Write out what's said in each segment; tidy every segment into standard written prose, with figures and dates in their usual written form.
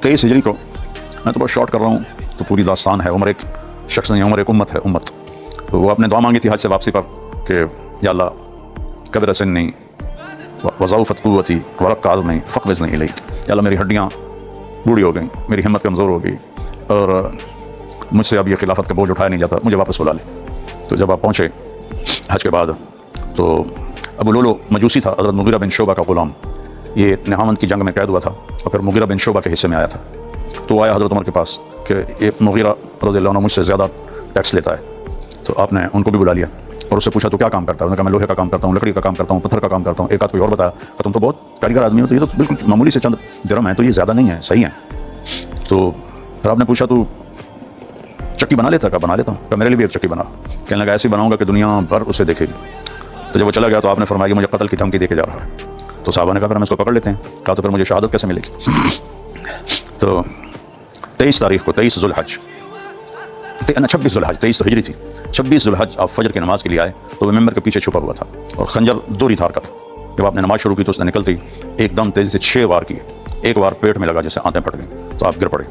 23 ہجری کو میں تو بہت شارٹ کر رہا ہوں تو پوری داستان ہے. عمر ایک شخص نہیں، عمر ایک امت ہے، امت. تو وہ اپنے دعا مانگی تھی حج سے واپسی پر کہ یا اللہ قدر سنی وضعفت قوتی ورق عظمی فقبضنی الیک. یا اللہ میری ہڈیاں بوڑھی ہو گئیں، میری ہمت کمزور ہو گئی اور مجھ سے اب یہ خلافت کا بوجھ اٹھایا نہیں جاتا، مجھے واپس بلا لے. تو جب آپ پہنچے حج کے بعد تو ابو لولو مجوسی تھا، حضرت مغیرہ بن شعبہ کا غلام. یہ نہاوند کی جنگ میں قید ہوا تھا اور پھر مغیرہ بن شعبہ کے حصے میں آیا تھا. تو وہ آیا حضرت عمر کے پاس کہ یہ مغیرہ رضی اللہ عنہ مجھ سے زیادہ ٹیکس لیتا ہے. تو آپ نے ان کو بھی بلا لیا اور اس سے پوچھا تو کیا کام کرتا ہے؟ انہوں نے کہا میں لوہے کا کام کرتا ہوں، لکڑی کا کام کرتا ہوں، پتھر کا کام کرتا ہوں. ایک آدھ کوئی اور بتایا کہ تم تو بہت کاریگر آدمی ہو، تو یہ تو بالکل معمولی سے چند درہم ہیں، تو یہ زیادہ نہیں ہے، صحیح ہے. تو پھر آپ نے پوچھا تو چکی بنا لیتا؟ کہا بنا لیتا ہوں. کہ میرے لیے بھی ایک چکی بنا. کہنے لگا ایسی بناؤں گا کہ دنیا بھر اسے دیکھے گی. تو جب وہ چلا گیا تو آپ نے فرمایا کہ مجھے قتل کی دھمکی دے کے جا رہا ہے. تو صحابہ نے کہا پھر ہم اس کو پکڑ لیتے ہیں. کہا تو پھر مجھے شہادت کیسے ملے گی؟ تو 23 تاریخ کو 23 ذوالحج 26 ذوالحج 23 تو ہجری تھی. 26 ذوالحج آپ فجر کی نماز کے لیے آئے تو وہ ممبر کے پیچھے چھپا ہوا تھا اور خنجر دوری دھار کا تھا. جب آپ نے نماز شروع کی تو اس نے نکلتی ایک دم تیزی سے 6 وار کیے. ایک وار پیٹ میں لگا جیسے آنتیں پھٹ گئیں تو آپ گر پڑے.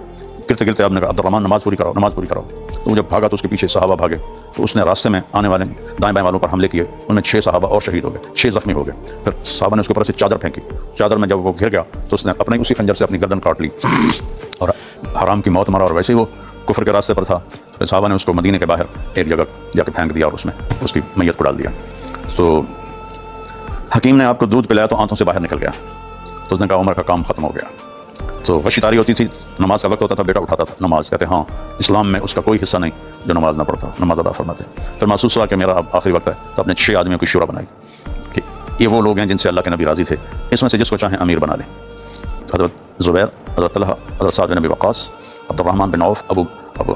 گرتے گرتے آپ نے کہا عبدالرحمن نماز پوری کراؤ، نماز پوری کراؤ. تو وہ جب بھاگا تو اس کے پیچھے صحابہ بھاگے تو اس نے راستے میں آنے والے دائیں بائیں والوں پر حملے کیے. ان میں 6 صحابہ اور شہید ہو گئے، 6 زخمی ہو گئے. پھر صحابہ نے اس کے اوپر سے چادر پھینکی. چادر میں جب وہ گر گیا تو اس نے اپنے اسی خنجر سے اپنی گردن کاٹ لی اور حرام کی موت مرا. اور ویسے ہی وہ کفر کے راستے پر تھا. پھر صحابہ نے اس کو مدینے کے باہر ایک جگہ جا کے پھینک دیا اور اس میں اس کی میت کو ڈال دیا. تو حکیم نے آپ کو دودھ پلایا تو آنتوں سے باہر نکل گیا. تو اس نے کہا عمر کا کام ختم ہو گیا. تو غشی تاری ہوتی تھی، نماز کا وقت ہوتا تھا، بیٹا اٹھاتا تھا نماز. کہتے ہاں اسلام میں اس کا کوئی حصہ نہیں جو نماز نہ پڑھتا، نماز ادا فرماتے. پھر محسوس ہوا کہ میرا اب آخری وقت ہے تو اپنے 6 آدمیوں کی شورا بنائی کہ یہ وہ لوگ ہیں جن سے اللہ کے نبی راضی تھے، اس میں سے جس کو چاہیں امیر بنا لیں. حضرت زبیر، حضرت طلحہ، حضرت سعد بن ابی وقاص، عبد الرحمن بن عوف، ابو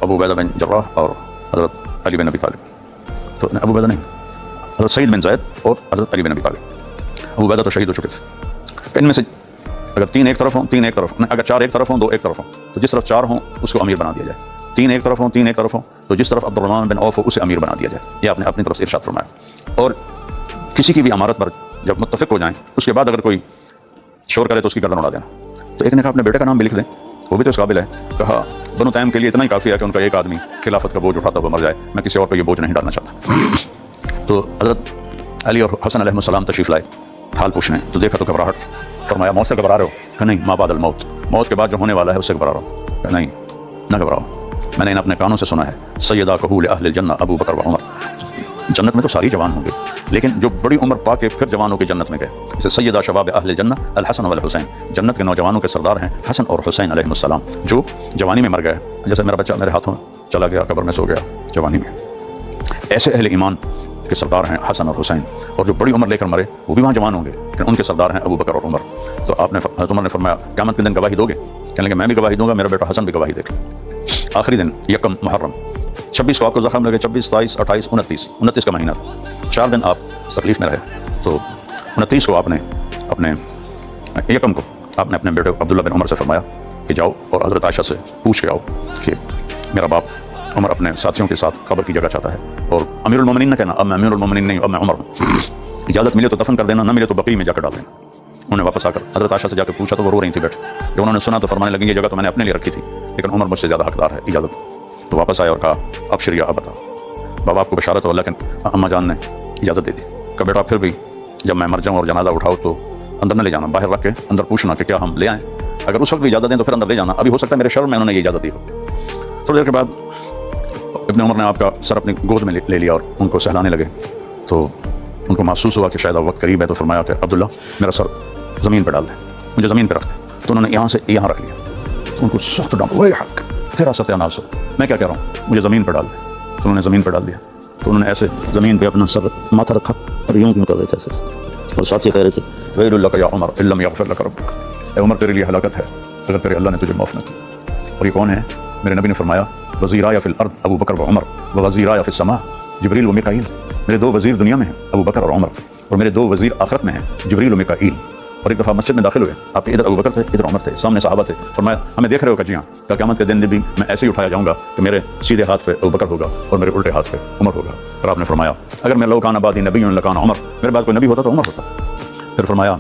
عبیدہ بن جراح اور حضرت علی بن ابی طالب. تو ابو عبیدہ نہیں، حضرت سعید بن زید اور حضرت علی بن ابی طالب. ابو عبیدہ تو شہید ہو چکے تھے. ان میں سے اگر 3 ایک طرف ہوں، 3 ایک طرف، اگر 4 ایک طرف ہوں، 2 ایک طرف ہوں، تو جس طرف 4 ہوں اس کو امیر بنا دیا جائے. 3 ایک طرف ہوں، 3 ایک طرف ہوں، تو جس طرف عبد الرحمن بن عوف ہو اسے امیر بنا دیا جائے. یہ آپ نے اپنی طرف سے ارشاد فرمایا. اور کسی کی بھی امارت پر جب متفق ہو جائیں اس کے بعد اگر کوئی شور کرے تو اس کی گردن اڑا دینا. تو ایک نے کہا اپنے بیٹے کا نام بھی لکھ دیں، وہ بھی تو اس قابل ہے. کہا بنو تیم کے لیے اتنا ہی کافی ہے کہ ان کا ایک آدمی خلافت کا بوجھ اٹھاتا ہوا مر جائے، میں کسی اور پہ یہ بوجھ نہیں ڈالنا چاہتا. تو حضرت علی اور حسن علیہ السلام تشریف لائے حال پوچھنے. تو دیکھا تو گھبراہٹ. فرمایا موت سے گھبرا رہے ہو؟ کہ نہیں، ما بعد الموت، موت کے بعد جو ہونے والا ہے اس سے گھبرا رہا ہوں. کہ نہیں نہ گھبراؤ، میں نے ان اپنے کانوں سے سنا ہے سیدہ کہول اہل الجنہ ابو بکر و عمر. جنت میں تو ساری جوان ہوں گے لیکن جو بڑی عمر پا کے پھر جوانوں کی جنت میں گئے، جیسے سیدہ شباب اہل الجنہ الحسن والحسین، جنت کے نوجوانوں کے سردار ہیں حسن اور حسین علیہ السلام جو جوانی میں مر گئے. جیسے میرا بچہ میرے ہاتھوں چلا گیا، قبر میں سو گیا جوانی میں، ایسے اہل ایمان کے سردار ہیں حسن اور حسین. اور جو بڑی عمر لے کر مرے وہ بھی وہاں جوان ہوں گے لیکن ان کے سردار ہیں ابو بکر اور عمر. تو آپ نے حضرت عمر نے فرمایا قیامت کے دن گواہی دو گے؟ کہنے لگے میں بھی گواہی دوں گا، میرا بیٹا حسن بھی گواہی دے گا. آخری دن یکم محرم 26 کو آپ کو زخم لگے، 26، 27، 28، 29 کا مہینہ تھا. 4 دن آپ تکلیف میں رہے. تو 29 کو آپ نے اپنے یکم کو آپ نے اپنے بیٹے عبداللہ بن عمر سے فرمایا کہ جاؤ اور حضرت عائشہ سے پوچھ کے آؤ کہ میرا باپ عمر اپنے ساتھیوں کے ساتھ قبر کی جگہ چاہتا ہے. اور امیر المومنین نہ کہنا اب میں امیر المومنین نہیں ہوں، اب میں عمر ہوں. اجازت ملے تو دفن کر دینا، نہ ملے تو بقیع میں جا کر ڈال دینا. انہوں نے واپس آ کر حضرت عائشہ سے جا کے پوچھا تو وہ رو رہی تھی بیٹھ. جب انہوں نے سنا تو فرمانے لگی یہ جگہ تو میں نے اپنے لیے رکھی تھی لیکن عمر مجھ سے زیادہ حقدار ہے، اجازت. تو واپس آئے اور کہا اب شریعہ اب بتا. بابا آپ کو بشارت ہو، لیکن اماں جان نے اجازت دے دی کہ بیٹا پھر بھی جب میں مر جاؤں اور جنازہ اٹھاؤ تو اندر نہ لے جانا، باہر رکھ کے اندر پوچھنا کہ کیا ہم لے آئیں. اگر اس وقت بھی اجازت دیں تو پھر اندر لے جانا، ابھی ہو سکتا ہے میرے شرم میں انہوں نے یہ اجازت دی ہو. تھوڑی دیر کے بعد ابن عمر نے آپ کا سر اپنی گود میں لے لیا اور ان کو سہلانے لگے. تو ان کو محسوس ہوا کہ شاید اب وقت قریب ہے. تو فرمایا کہ عبداللہ میرا سر زمین پہ ڈال دیں، مجھے زمین پہ رکھ دیں. تو انہوں نے یہاں سے یہاں رکھ لیا. تو ان کو سخت ڈانٹ، وہ حق تیرا ستیہ ناس ہو، میں کیا کہہ رہا ہوں، مجھے زمین پہ ڈال دیں. تو انہوں نے زمین پہ ڈال دیا. تو انہوں نے ایسے زمین پہ اپنا سر ماتھا رکھا اور یوں کر رہے تھے ایسے اور ساتھ سے کہہ رہے تھے ویل لک یا عمر ان لم یغفر لک ربک، اے عمر تیرے لیے ہلاکت ہے اگر تیرے اللہ نے تجھے معاف نہ کیا. اور یہ کون ہے؟ میرے نبی نے فرمایا وزیرای فی الارض ابو بکر و عمر ووزیرای فی السماء جبریل و میکائیل. میرے 2 وزیر دنیا میں ہیں ابو بکر اور عمر، اور میرے 2 وزیر آخرت میں ہیں جبریل و میکائیل. اور ایک دفعہ مسجد میں داخل ہوئے، آپ ادھر ابو بکر تھے ادھر عمر تھے، سامنے صحابہ تھے. فرمایا ہمیں دیکھ رہے ہو کہ جی ہاں، کہ قیامت کے دن بھی میں ایسے ہی اٹھایا جاؤں گا کہ میرے سیدھے ہاتھ پہ ابو بکر ہوگا اور میرے الٹے ہاتھ پہ عمر ہوگا. اور آپ نے فرمایا اگر میں لو کان بعدی نبی لکان عمر، میرے بعد کوئی نبی ہوتا تو عمر ہوتا. پھر فرمایا